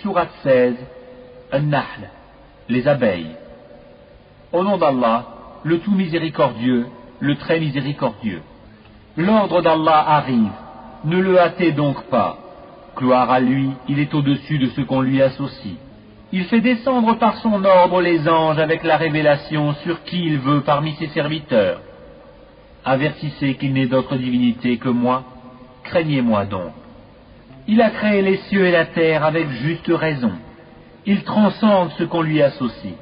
Sourate 16, An-Nahl, les abeilles. Au nom d'Allah, le tout miséricordieux, le très miséricordieux. L'ordre d'Allah arrive, ne le hâtez donc pas. Gloire à lui, il est au-dessus de ce qu'on lui associe. Il fait descendre par son ordre les anges avec la révélation sur qui il veut parmi ses serviteurs. Avertissez qu'il n'est d'autre divinité que moi, craignez-moi donc. Il a créé les cieux et la terre avec juste raison. Il transcende ce qu'on lui associe.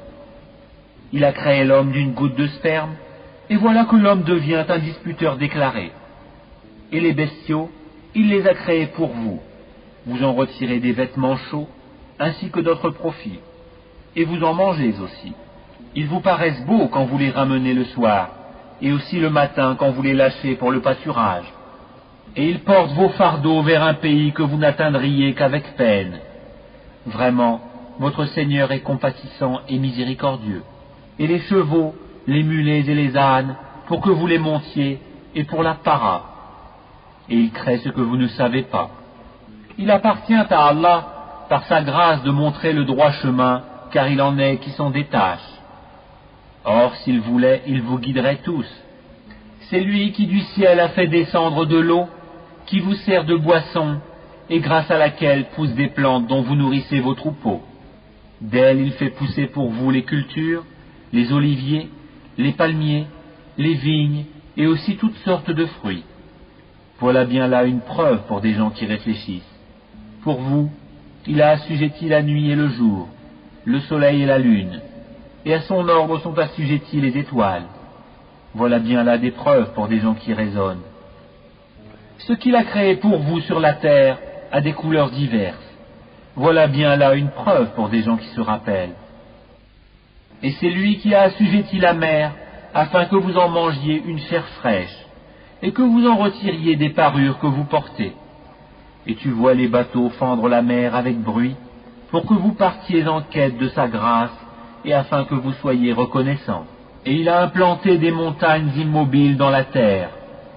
Il a créé l'homme d'une goutte de sperme, et voilà que l'homme devient un disputeur déclaré. Et les bestiaux, il les a créés pour vous. Vous en retirez des vêtements chauds, ainsi que d'autres profits. Et vous en mangez aussi. Ils vous paraissent beaux quand vous les ramenez le soir, et aussi le matin quand vous les lâchez pour le pâturage. Et ils portent vos fardeaux vers un pays que vous n'atteindriez qu'avec peine. Vraiment, votre Seigneur est compatissant et miséricordieux. Et les chevaux, les mulets et les ânes, pour que vous les montiez, et pour la para. Et il crée ce que vous ne savez pas. Il appartient à Allah, par sa grâce, de montrer le droit chemin, car il en est qui s'en détachent. Or, s'il voulait, il vous guiderait tous. C'est lui qui du ciel a fait descendre de l'eau, qui vous sert de boisson, et grâce à laquelle poussent des plantes dont vous nourrissez vos troupeaux. D'elle, il fait pousser pour vous les cultures, les oliviers, les palmiers, les vignes, et aussi toutes sortes de fruits. Voilà bien là une preuve pour des gens qui réfléchissent. Pour vous, il a assujetti la nuit et le jour, le soleil et la lune, et à son ordre sont assujettis les étoiles. Voilà bien là des preuves pour des gens qui raisonnent. Ce qu'il a créé pour vous sur la terre a des couleurs diverses. Voilà bien là une preuve pour des gens qui se rappellent. Et c'est lui qui a assujetti la mer afin que vous en mangiez une chair fraîche, et que vous en retiriez des parures que vous portez. Et tu vois les bateaux fendre la mer avec bruit, pour que vous partiez en quête de sa grâce, et afin que vous soyez reconnaissants. Et il a implanté des montagnes immobiles dans la terre,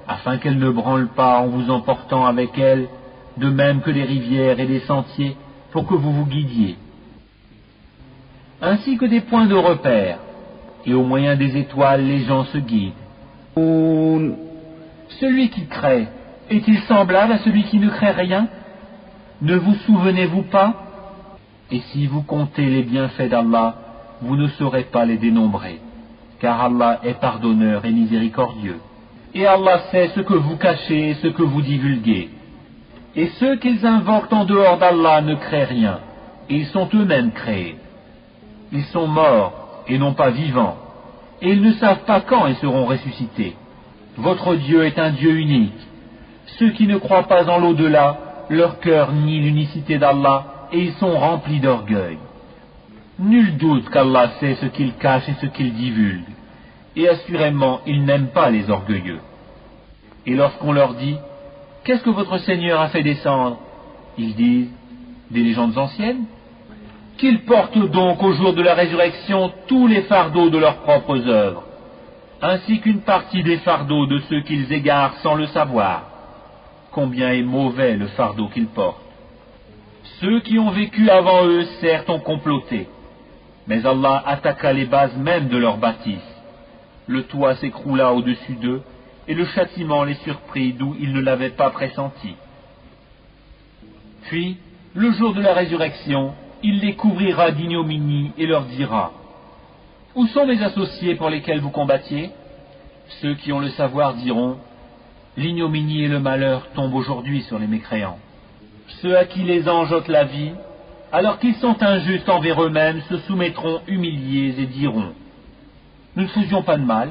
afin qu'elles ne branlent pas en vous emportant avec elles, de même que les rivières et les sentiers, pour que vous vous guidiez. Ainsi que des points de repère, et au moyen des étoiles les gens se guident. Celui qui crée, est-il semblable à celui qui ne crée rien? Ne vous souvenez-vous pas? Et si vous comptez les bienfaits d'Allah, vous ne saurez pas les dénombrer, car Allah est pardonneur et miséricordieux. Et Allah sait ce que vous cachez et ce que vous divulguez. Et ceux qu'ils invoquent en dehors d'Allah ne créent rien, et ils sont eux-mêmes créés. Ils sont morts et non pas vivants, et ils ne savent pas quand ils seront ressuscités. Votre Dieu est un Dieu unique. Ceux qui ne croient pas en l'au-delà, leur cœur nie l'unicité d'Allah, et ils sont remplis d'orgueil. Nul doute qu'Allah sait ce qu'il cache et ce qu'il divulgue, et assurément il n'aime pas les orgueilleux. Et lorsqu'on leur dit « Qu'est-ce que votre Seigneur a fait descendre ?» Ils disent « Des légendes anciennes ?» Qu'ils portent donc au jour de la résurrection tous les fardeaux de leurs propres œuvres, ainsi qu'une partie des fardeaux de ceux qu'ils égarent sans le savoir. Combien est mauvais le fardeau qu'ils portent. Ceux qui ont vécu avant eux, certes, ont comploté, mais Allah attaqua les bases même de leur bâtisse. Le toit s'écroula au-dessus d'eux, et le châtiment les surprit d'où ils ne l'avaient pas pressenti. Puis, le jour de la résurrection, il les couvrira d'ignominie et leur dira « Où sont mes associés pour lesquels vous combattiez ?» Ceux qui ont le savoir diront « L'ignominie et le malheur tombent aujourd'hui sur les mécréants. » Ceux à qui les anges ôtent la vie, alors qu'ils sont injustes envers eux-mêmes, se soumettront humiliés et diront « Nous ne faisions pas de mal,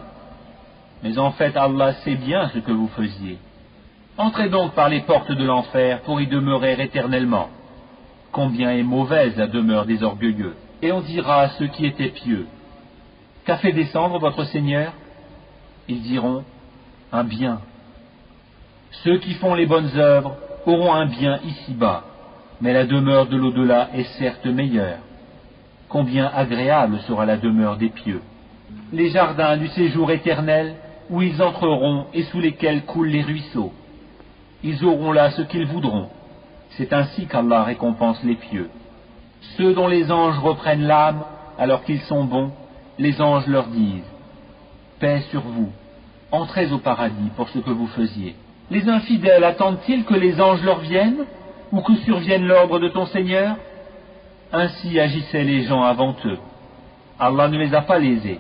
mais en fait Allah sait bien ce que vous faisiez. Entrez donc par les portes de l'enfer pour y demeurer éternellement. Combien est mauvaise la demeure des orgueilleux. » Et on dira à ceux qui étaient pieux « Qu'a fait descendre votre Seigneur ?» Ils diront « Un bien. » Ceux qui font les bonnes œuvres auront un bien ici-bas, mais la demeure de l'au-delà est certes meilleure. Combien agréable sera la demeure des pieux. Les jardins du séjour éternel, où ils entreront et sous lesquels coulent les ruisseaux. Ils auront là ce qu'ils voudront. C'est ainsi qu'Allah récompense les pieux. Ceux dont les anges reprennent l'âme alors qu'ils sont bons, les anges leur disent « Paix sur vous, entrez au paradis pour ce que vous faisiez. » Les infidèles attendent-ils que les anges leur viennent ou que survienne l'ordre de ton Seigneur? Ainsi agissaient les gens avant eux. Allah ne les a pas lésés,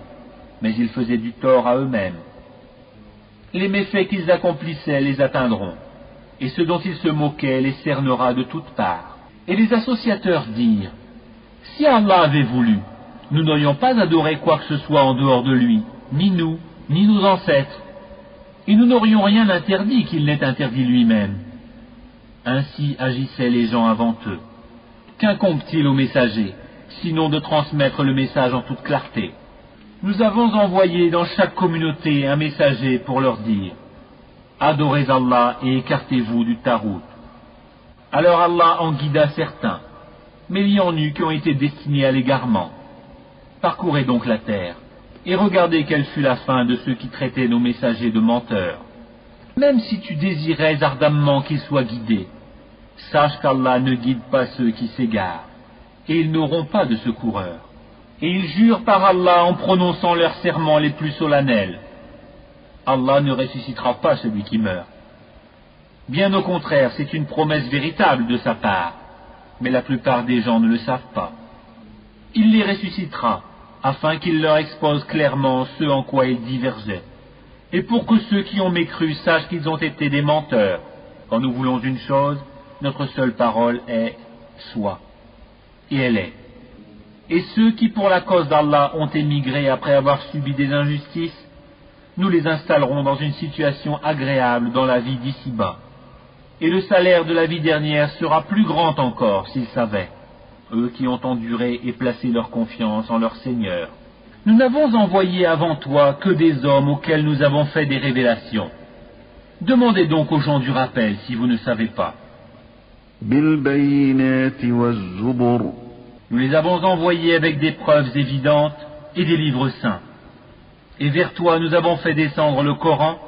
mais ils faisaient du tort à eux-mêmes. Les méfaits qu'ils accomplissaient les atteindront, et ce dont ils se moquaient les cernera de toutes parts. Et les associateurs dirent, si Allah avait voulu, nous n'aurions pas adoré quoi que ce soit en dehors de lui, ni nous, ni nos ancêtres, et nous n'aurions rien interdit qu'il n'ait interdit lui-même. Ainsi agissaient les gens avant eux. Qu'incombe-t-il aux messagers, sinon de transmettre le message en toute clarté? Nous avons envoyé dans chaque communauté un messager pour leur dire « Adorez Allah et écartez-vous du tarout ». Alors Allah en guida certains, mais il y en eut qui ont été destinés à l'égarement. Parcourez donc la terre, et regardez quelle fut la fin de ceux qui traitaient nos messagers de menteurs. Même si tu désirais ardemment qu'ils soient guidés, sache qu'Allah ne guide pas ceux qui s'égarent, et ils n'auront pas de secoureur. Et ils jurent par Allah en prononçant leurs serments les plus solennels. Allah ne ressuscitera pas celui qui meurt. Bien au contraire, c'est une promesse véritable de sa part, mais la plupart des gens ne le savent pas. Il les ressuscitera, afin qu'il leur expose clairement ce en quoi ils divergeaient, et pour que ceux qui ont mécru sachent qu'ils ont été des menteurs. Quand nous voulons une chose, notre seule parole est « soit », et elle est. Et ceux qui pour la cause d'Allah ont émigré après avoir subi des injustices, nous les installerons dans une situation agréable dans la vie d'ici-bas. Et le salaire de la vie dernière sera plus grand encore s'ils savaient, eux qui ont enduré et placé leur confiance en leur Seigneur. Nous n'avons envoyé avant toi que des hommes auxquels nous avons fait des révélations. Demandez donc aux gens du rappel si vous ne savez pas. Nous les avons envoyés avec des preuves évidentes et des livres saints. Et vers toi nous avons fait descendre le Coran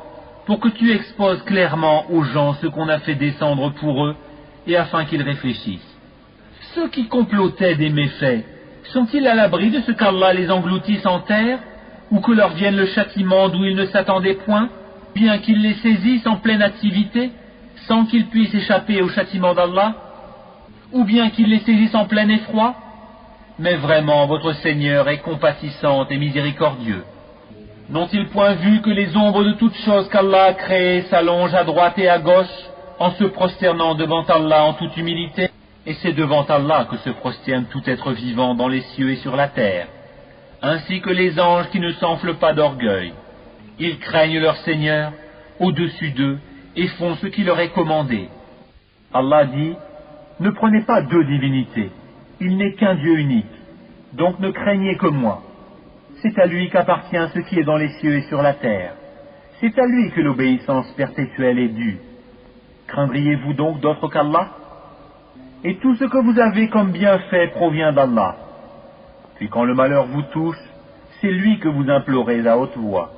pour que tu exposes clairement aux gens ce qu'on a fait descendre pour eux et afin qu'ils réfléchissent. Ceux qui complotaient des méfaits, sont-ils à l'abri de ce qu'Allah les engloutisse en terre, ou que leur vienne le châtiment d'où ils ne s'attendaient point, bien qu'ils les saisissent en pleine activité, sans qu'ils puissent échapper au châtiment d'Allah, ou bien qu'ils les saisissent en plein effroi? Mais vraiment, votre Seigneur est compatissant et miséricordieux. N'ont-ils point vu que les ombres de toutes choses qu'Allah a créées s'allongent à droite et à gauche, en se prosternant devant Allah en toute humilité? Et c'est devant Allah que se prosterne tout être vivant dans les cieux et sur la terre, ainsi que les anges qui ne s'enflent pas d'orgueil. Ils craignent leur Seigneur au-dessus d'eux et font ce qui leur est commandé. Allah dit, ne prenez pas deux divinités, il n'est qu'un Dieu unique, donc ne craignez que moi. C'est à lui qu'appartient ce qui est dans les cieux et sur la terre. C'est à lui que l'obéissance perpétuelle est due. Craindriez-vous donc d'autre qu'Allah? Et tout ce que vous avez comme bienfait provient d'Allah. Puis quand le malheur vous touche, c'est lui que vous implorez à haute voix.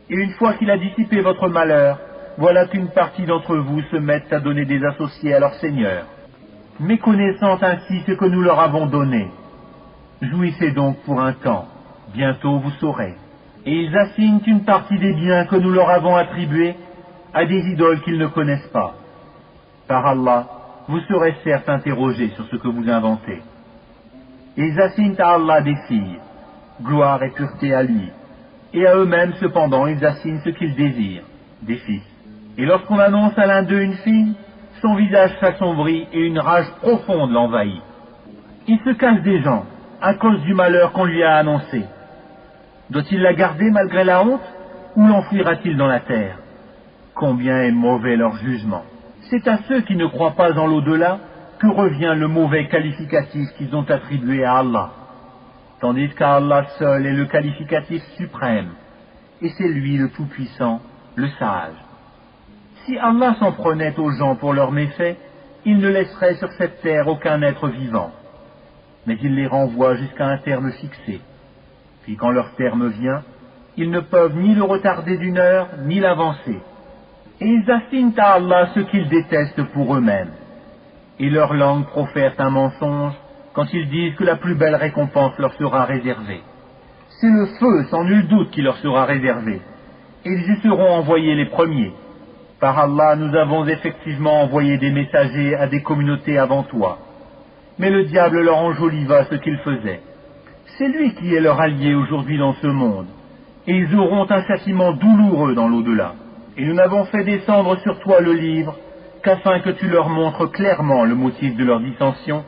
Et une fois qu'il a dissipé votre malheur, voilà qu'une partie d'entre vous se mettent à donner des associés à leur Seigneur, méconnaissant ainsi ce que nous leur avons donné. Jouissez donc pour un temps, bientôt vous saurez. Et ils assignent une partie des biens que nous leur avons attribués à des idoles qu'ils ne connaissent pas. Par Allah, vous serez certes interrogés sur ce que vous inventez. Et ils assignent à Allah des filles, gloire et pureté à lui, et à eux-mêmes cependant ils assignent ce qu'ils désirent, des fils. Et lorsqu'on annonce à l'un d'eux une fille, son visage s'assombrit et une rage profonde l'envahit. Il se cache des gens à cause du malheur qu'on lui a annoncé. Doit-il la garder malgré la honte, ou l'enfouira-t-il dans la terre? Combien est mauvais leur jugement. C'est à ceux qui ne croient pas en l'au-delà que revient le mauvais qualificatif qu'ils ont attribué à Allah, tandis qu'à Allah seul est le qualificatif suprême, et c'est lui le Tout-Puissant, le Sage. Si Allah s'en prenait aux gens pour leurs méfaits, il ne laisserait sur cette terre aucun être vivant, mais il les renvoie jusqu'à un terme fixé. Puis quand leur terme vient, ils ne peuvent ni le retarder d'une heure, ni l'avancer. Et ils assignent à Allah ce qu'ils détestent pour eux-mêmes. Et leur langue profère un mensonge quand ils disent que la plus belle récompense leur sera réservée. C'est le feu, sans nul doute, qui leur sera réservé. Ils y seront envoyés les premiers. Par Allah, nous avons effectivement envoyé des messagers à des communautés avant toi. Mais le diable leur enjoliva ce qu'ils faisaient. C'est lui qui est leur allié aujourd'hui dans ce monde. Et ils auront un châtiment douloureux dans l'au-delà. Et nous n'avons fait descendre sur toi le livre qu'afin que tu leur montres clairement le motif de leur dissension,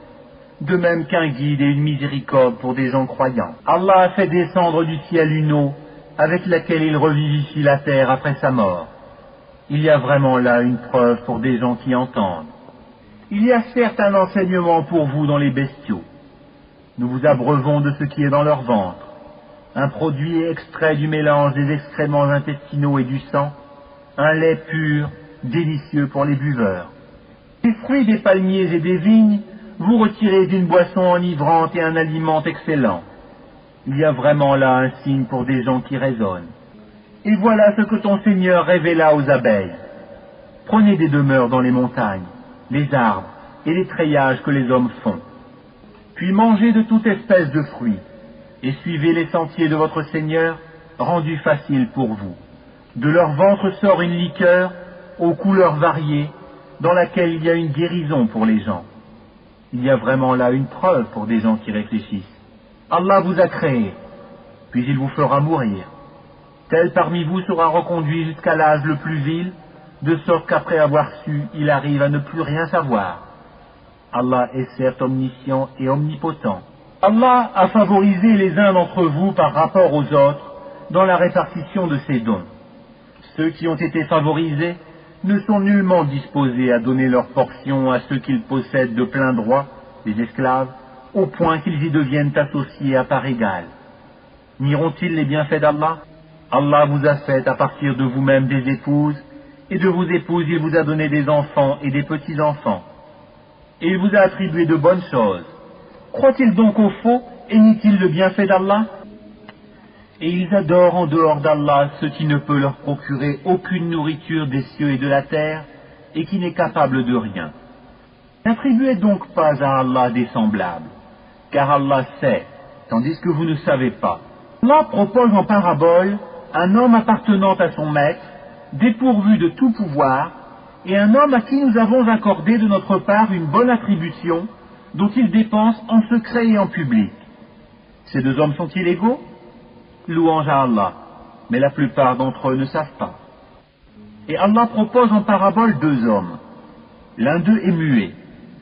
de même qu'un guide et une miséricorde pour des gens croyants. Allah a fait descendre du ciel une eau avec laquelle il revivifie la terre après sa mort. Il y a vraiment là une preuve pour des gens qui entendent. Il y a certes un enseignement pour vous dans les bestiaux. Nous vous abreuvons de ce qui est dans leur ventre, un produit extrait du mélange des excréments intestinaux et du sang, un lait pur, délicieux pour les buveurs. Les fruits des palmiers et des vignes, vous retirez d'une boisson enivrante et un aliment excellent. Il y a vraiment là un signe pour des gens qui raisonnent. Et voilà ce que ton Seigneur révéla aux abeilles. Prenez des demeures dans les montagnes, les arbres et les treillages que les hommes font. Puis mangez de toute espèce de fruits, et suivez les sentiers de votre Seigneur, rendus faciles pour vous. De leur ventre sort une liqueur, aux couleurs variées, dans laquelle il y a une guérison pour les gens. Il y a vraiment là une preuve pour des gens qui réfléchissent. Allah vous a créé, puis il vous fera mourir. Tel parmi vous sera reconduit jusqu'à l'âge le plus vil, de sorte qu'après avoir su, il arrive à ne plus rien savoir. Allah est certes omniscient et omnipotent. Allah a favorisé les uns d'entre vous par rapport aux autres dans la répartition de ses dons. Ceux qui ont été favorisés ne sont nullement disposés à donner leur portion à ceux qu'ils possèdent de plein droit, les esclaves, au point qu'ils y deviennent associés à part égale. Nieront-ils les bienfaits d'Allah? Allah vous a fait à partir de vous-même des épouses, et de vos épouses il vous a donné des enfants et des petits-enfants. Et il vous a attribué de bonnes choses. Croient-ils donc au faux et nient-ils le bienfait d'Allah? Et ils adorent en dehors d'Allah ce qui ne peut leur procurer aucune nourriture des cieux et de la terre, et qui n'est capable de rien. N'attribuez donc pas à Allah des semblables, car Allah sait, tandis que vous ne savez pas. Allah propose en parabole un homme appartenant à son maître, dépourvu de tout pouvoir, et un homme à qui nous avons accordé de notre part une bonne attribution, dont il dépense en secret et en public. Ces deux hommes sont-ils égaux? Louange à Allah, mais la plupart d'entre eux ne savent pas. Et Allah propose en parabole deux hommes. L'un d'eux est muet,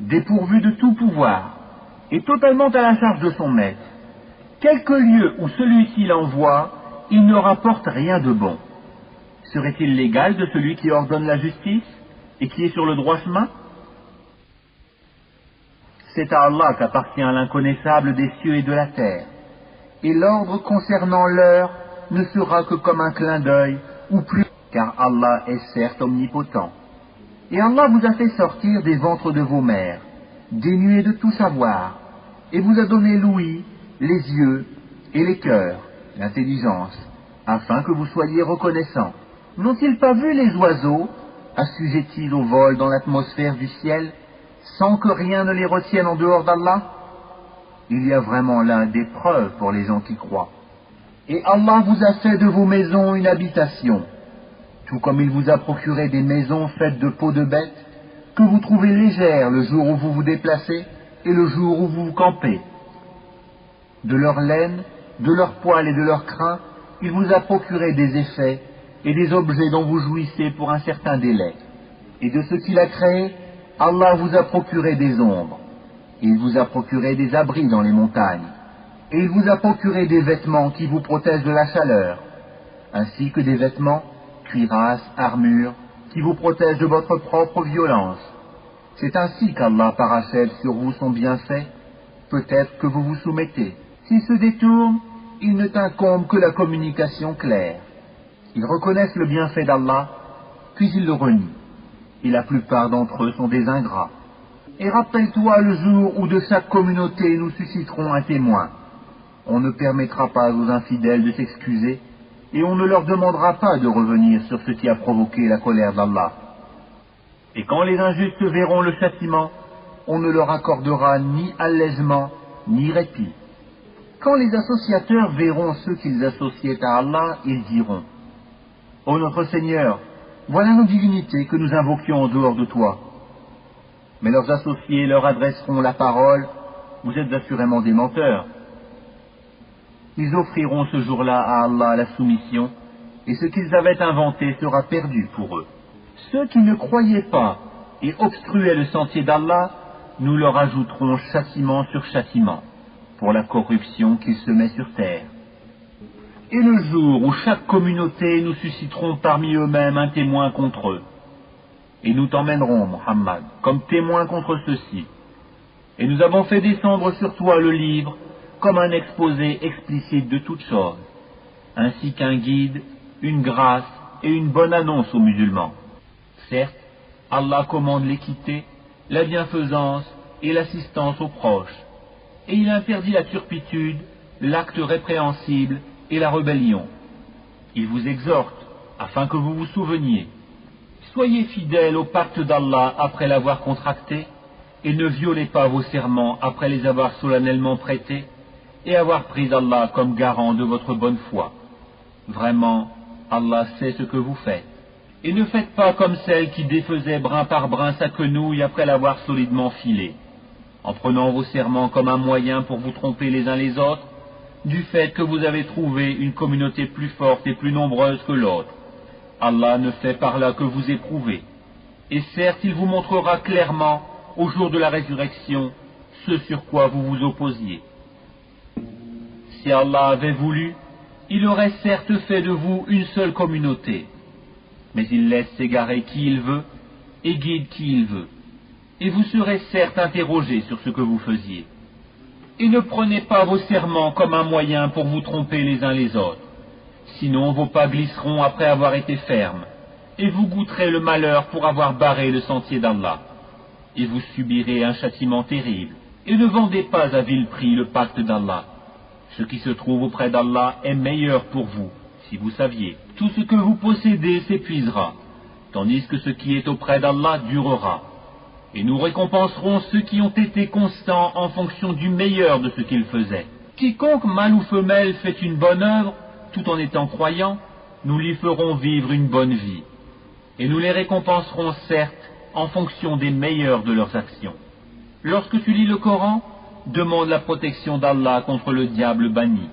dépourvu de tout pouvoir, et totalement à la charge de son maître. Quelque lieu où celui-ci l'envoie, il ne rapporte rien de bon. Serait-il l'égal de celui qui ordonne la justice et qui est sur le droit chemin? C'est à Allah qu'appartient l'inconnaissable des cieux et de la terre, et l'ordre concernant l'heure ne sera que comme un clin d'œil, ou plus, car Allah est certes omnipotent. Et Allah vous a fait sortir des ventres de vos mères, dénués de tout savoir, et vous a donné l'ouïe, les yeux et les cœurs, l'intelligence, afin que vous soyez reconnaissants. N'ont-ils pas vu les oiseaux, assujettis au vol dans l'atmosphère du ciel, sans que rien ne les retienne en dehors d'Allah? Il y a vraiment là des preuves pour les gens qui croient. Et Allah vous a fait de vos maisons une habitation, tout comme il vous a procuré des maisons faites de peaux de bêtes, que vous trouvez légères le jour où vous vous déplacez et le jour où vous vous campez. De leur laine, de leur poil et de leur crin, il vous a procuré des effets et des objets dont vous jouissez pour un certain délai. Et de ce qu'il a créé, Allah vous a procuré des ombres. Il vous a procuré des abris dans les montagnes. Et il vous a procuré des vêtements qui vous protègent de la chaleur, ainsi que des vêtements, cuirasses, armures, qui vous protègent de votre propre violence. C'est ainsi qu'Allah parachève sur vous son bienfait. Peut-être que vous vous soumettez. S'ils se détournent, il ne t'incombe que la communication claire. Ils reconnaissent le bienfait d'Allah, puis ils le renient. Et la plupart d'entre eux sont des ingrats. Et rappelle-toi le jour où de chaque communauté nous susciterons un témoin. On ne permettra pas aux infidèles de s'excuser, et on ne leur demandera pas de revenir sur ce qui a provoqué la colère d'Allah. Et quand les injustes verront le châtiment, on ne leur accordera ni allègement, ni répit. Quand les associateurs verront ceux qu'ils associaient à Allah, ils diront: Ô notre Seigneur, voilà nos divinités que nous invoquions en dehors de toi. Mais leurs associés leur adresseront la parole: Vous êtes assurément des menteurs. Ils offriront ce jour-là à Allah la soumission, et ce qu'ils avaient inventé sera perdu pour eux. Ceux qui ne croyaient pas et obstruaient le sentier d'Allah, nous leur ajouterons châtiment sur châtiment, pour la corruption qu'ils semaient sur terre. Et le jour où chaque communauté nous susciteront parmi eux-mêmes un témoin contre eux, et nous t'emmènerons, Muhammad, comme témoin contre ceux-ci. Et nous avons fait descendre sur toi le livre comme un exposé explicite de toutes choses, ainsi qu'un guide, une grâce et une bonne annonce aux musulmans. Certes, Allah commande l'équité, la bienfaisance et l'assistance aux proches, et il interdit la turpitude, l'acte répréhensible et la rébellion. Il vous exhorte, afin que vous vous souveniez. Soyez fidèles au pacte d'Allah après l'avoir contracté, et ne violez pas vos serments après les avoir solennellement prêtés, et avoir pris Allah comme garant de votre bonne foi. Vraiment, Allah sait ce que vous faites. Et ne faites pas comme celle qui défaisait brin par brin sa quenouille après l'avoir solidement filée, en prenant vos serments comme un moyen pour vous tromper les uns les autres, du fait que vous avez trouvé une communauté plus forte et plus nombreuse que l'autre. Allah ne fait par là que vous éprouver. Et certes, il vous montrera clairement, au jour de la résurrection, ce sur quoi vous vous opposiez. Si Allah avait voulu, il aurait certes fait de vous une seule communauté, mais il laisse s'égarer qui il veut et guide qui il veut, et vous serez certes interrogés sur ce que vous faisiez. Et ne prenez pas vos serments comme un moyen pour vous tromper les uns les autres, sinon vos pas glisseront après avoir été fermes, et vous goûterez le malheur pour avoir barré le sentier d'Allah, et vous subirez un châtiment terrible. Et ne vendez pas à vil prix le pacte d'Allah. Ce qui se trouve auprès d'Allah est meilleur pour vous, si vous saviez. Tout ce que vous possédez s'épuisera, tandis que ce qui est auprès d'Allah durera. Et nous récompenserons ceux qui ont été constants en fonction du meilleur de ce qu'ils faisaient. Quiconque, mâle ou femelle, fait une bonne œuvre, tout en étant croyant, nous lui ferons vivre une bonne vie. Et nous les récompenserons certes en fonction des meilleurs de leurs actions. Lorsque tu lis le Coran, demande la protection d'Allah contre le diable banni.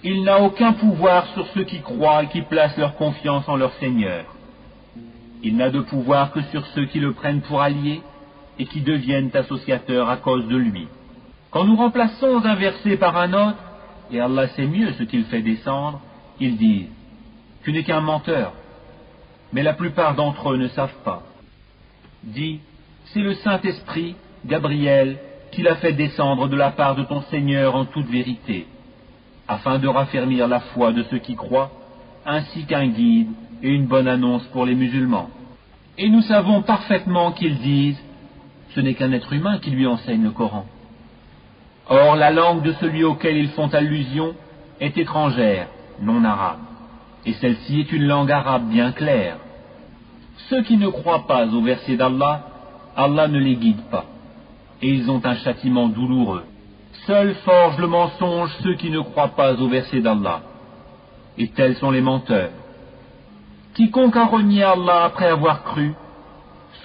Il n'a aucun pouvoir sur ceux qui croient et qui placent leur confiance en leur Seigneur. Il n'a de pouvoir que sur ceux qui le prennent pour allié et qui deviennent associateurs à cause de lui. Quand nous remplaçons un verset par un autre, et Allah sait mieux ce qu'il fait descendre, ils disent: Tu n'es qu'un menteur. Mais la plupart d'entre eux ne savent pas. Dis: C'est le Saint-Esprit, Gabriel, qui l'a fait descendre de la part de ton Seigneur en toute vérité, afin de raffermir la foi de ceux qui croient, ainsi qu'un guide et une bonne annonce pour les musulmans. Et nous savons parfaitement qu'ils disent: ce n'est qu'un être humain qui lui enseigne le Coran. Or, la langue de celui auquel ils font allusion est étrangère, non arabe, et celle-ci est une langue arabe bien claire. Ceux qui ne croient pas au verset d'Allah, Allah ne les guide pas, et ils ont un châtiment douloureux. Seuls forgent le mensonge ceux qui ne croient pas au verset d'Allah, et tels sont les menteurs. Quiconque a renié Allah après avoir cru,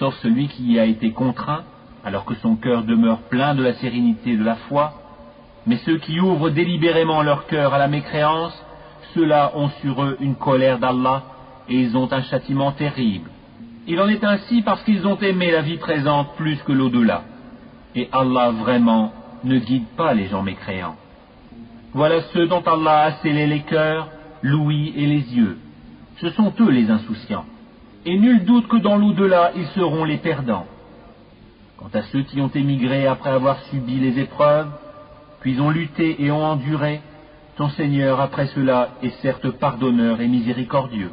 sauf celui qui y a été contraint, alors que son cœur demeure plein de la sérénité de la foi, mais ceux qui ouvrent délibérément leur cœur à la mécréance, ceux-là ont sur eux une colère d'Allah, et ils ont un châtiment terrible. Il en est ainsi parce qu'ils ont aimé la vie présente plus que l'au-delà. Et Allah vraiment ne guide pas les gens mécréants. Voilà ceux dont Allah a scellé les cœurs, l'ouïe et les yeux. Ce sont eux les insouciants. Et nul doute que dans l'au-delà, ils seront les perdants. Quant à ceux qui ont émigré après avoir subi les épreuves, puis ont lutté et ont enduré, ton Seigneur après cela est certes pardonneur et miséricordieux.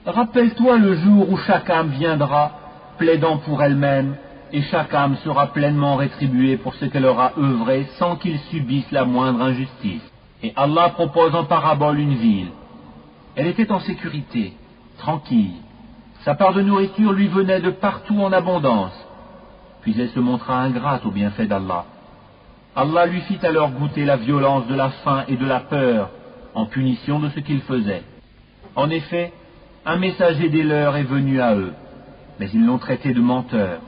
Rappelle-toi le jour où chaque âme viendra, plaidant pour elle-même, et chaque âme sera pleinement rétribuée pour ce qu'elle aura œuvré sans qu'il subisse la moindre injustice. Et Allah propose en parabole une ville. Elle était en sécurité, tranquille. Sa part de nourriture lui venait de partout en abondance. Puis elle se montra ingrate aux bienfaits d'Allah. Allah lui fit alors goûter la violence de la faim et de la peur, en punition de ce qu'il faisait. En effet, un messager des leurs est venu à eux, mais ils l'ont traité de menteur.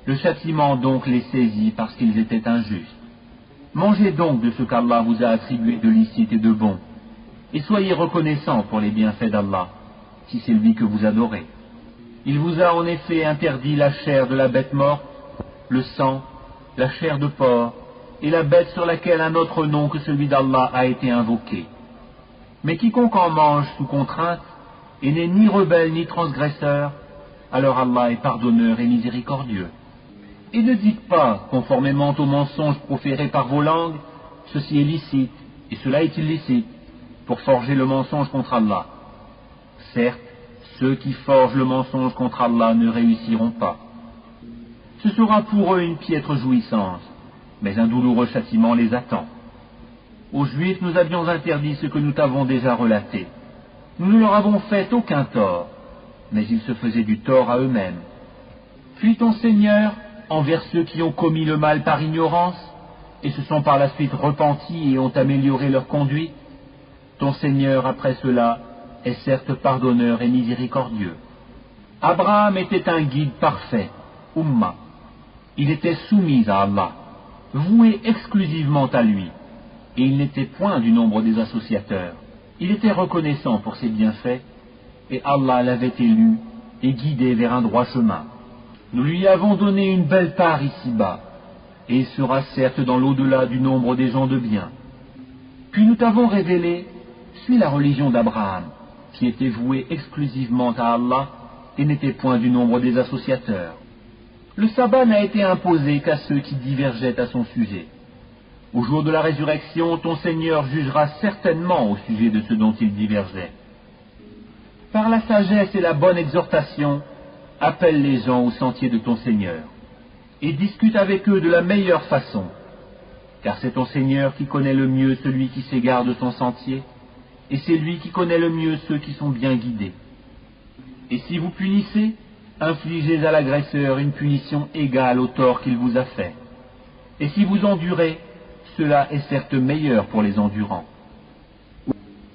Le châtiment donc les saisit parce qu'ils étaient injustes. Mangez donc de ce qu'Allah vous a attribué de licite et de bon, et soyez reconnaissants pour les bienfaits d'Allah, si c'est lui que vous adorez. Il vous a en effet interdit la chair de la bête morte, le sang, la chair de porc, et la bête sur laquelle un autre nom que celui d'Allah a été invoqué. Mais quiconque en mange sous contrainte, et n'est ni rebelle ni transgresseur, alors Allah est pardonneur et miséricordieux. Et ne dites pas, conformément aux mensonges proférés par vos langues, ceci est licite et cela est illicite, pour forger le mensonge contre Allah. Certes, ceux qui forgent le mensonge contre Allah ne réussiront pas. Ce sera pour eux une piètre jouissance, mais un douloureux châtiment les attend. Aux Juifs, nous avions interdit ce que nous t'avons déjà relaté. Nous ne leur avons fait aucun tort, mais ils se faisaient du tort à eux-mêmes. Puis ton Seigneur, envers ceux qui ont commis le mal par ignorance, et se sont par la suite repentis et ont amélioré leur conduite, ton Seigneur, après cela, est certes pardonneur et miséricordieux. Abraham était un guide parfait, Ummah. Il était soumis à Allah, voué exclusivement à lui, et il n'était point du nombre des associateurs. Il était reconnaissant pour ses bienfaits, et Allah l'avait élu et guidé vers un droit chemin. Nous lui avons donné une belle part ici-bas, et il sera certes dans l'au-delà du nombre des gens de bien. Puis nous t'avons révélé, suis la religion d'Abraham, qui était vouée exclusivement à Allah et n'était point du nombre des associateurs. Le sabbat n'a été imposé qu'à ceux qui divergeaient à son sujet. Au jour de la résurrection, ton Seigneur jugera certainement au sujet de ce dont ils divergeaient. Par la sagesse et la bonne exhortation, appelle les gens au sentier de ton Seigneur, et discute avec eux de la meilleure façon, car c'est ton Seigneur qui connaît le mieux celui qui s'égare de son sentier, et c'est lui qui connaît le mieux ceux qui sont bien guidés. Et si vous punissez, infligez à l'agresseur une punition égale au tort qu'il vous a fait. Et si vous endurez, cela est certes meilleur pour les endurants.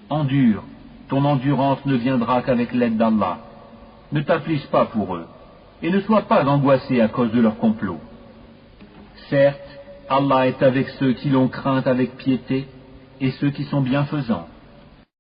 Endure, ton endurance ne viendra qu'avec l'aide d'Allah. Ne t'afflige pas pour eux, et ne sois pas angoissé à cause de leur complot. Certes, Allah est avec ceux qui l'ont craint avec piété, et ceux qui sont bienfaisants.